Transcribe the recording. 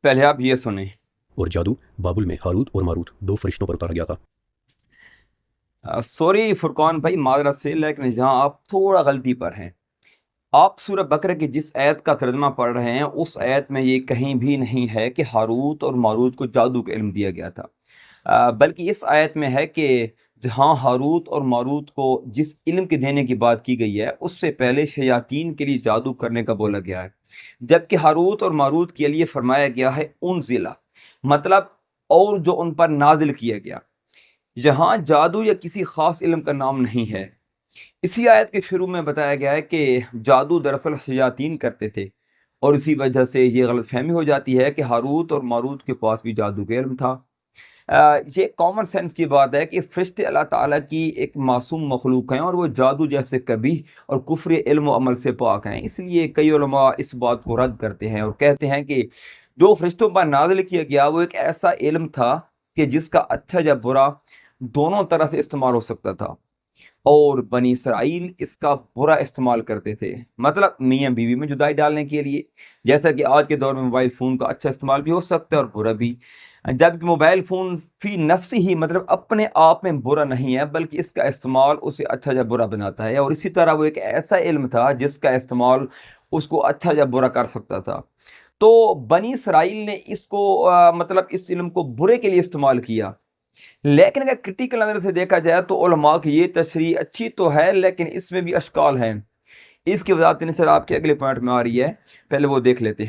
پہلے آپ یہ سنیں۔ اور جادو بابل میں ہاروت اور ماروت دو فرشتوں پر اتارا گیا تھا۔ سوری فرقان بھائی معذرت سے، لیکن جہاں آپ تھوڑا غلطی پر ہیں۔ آپ سورہ بقرہ کی جس آیت کا ترجمہ پڑھ رہے ہیں اس آیت میں یہ کہیں بھی نہیں ہے کہ ہاروت اور ماروت کو جادو کا علم دیا گیا تھا، بلکہ اس آیت میں ہے کہ جہاں ہاروت اور ماروت کو جس علم کے دینے کی بات کی گئی ہے اس سے پہلے شیاطین کے لیے جادو کرنے کا بولا گیا ہے، جبکہ ہاروت اور ماروت کے لیے فرمایا گیا ہے انزلہ، مطلب اور جو ان پر نازل کیا گیا۔ یہاں جادو یا کسی خاص علم کا نام نہیں ہے۔ اسی آیت کے شروع میں بتایا گیا ہے کہ جادو دراصل شیاطین کرتے تھے، اور اسی وجہ سے یہ غلط فہمی ہو جاتی ہے کہ ہاروت اور ماروت کے پاس بھی جادو کا علم تھا۔ یہ کامن سینس کی بات ہے کہ فرشتے اللہ تعالیٰ کی ایک معصوم مخلوق ہیں اور وہ جادو جیسے قبیح اور کفر علم و عمل سے پاک ہیں۔ اس لیے کئی علماء اس بات کو رد کرتے ہیں اور کہتے ہیں کہ جو فرشتوں پر نازل کیا گیا وہ ایک ایسا علم تھا کہ جس کا اچھا یا برا دونوں طرح سے استعمال ہو سکتا تھا، اور بنی اسرائیل اس کا برا استعمال کرتے تھے، مطلب میاں بیوی میں جدائی ڈالنے کے لیے، جیسا کہ آج کے دور میں موبائل فون کا اچھا استعمال بھی ہو سکتا ہے اور برا بھی، جبکہ موبائل فون فی نفس ہی مطلب اپنے آپ میں برا نہیں ہے، بلکہ اس کا استعمال اسے اچھا یا برا بناتا ہے، اور اسی طرح وہ ایک ایسا علم تھا جس کا استعمال اس کو اچھا یا برا کر سکتا تھا۔ تو بنی اسرائیل نے اس کو مطلب اس علم کو برے کے لیے استعمال کیا، لیکن اگر کرٹیکل نظر سے دیکھا جائے تو علماء کی یہ تشریح اچھی تو ہے لیکن اس میں بھی اشکال ہیں۔ اس کی وضاحت انشاءاللہ آپ کے اگلے پوائنٹ میں آ رہی ہے، پہلے وہ دیکھ لیتے ہیں۔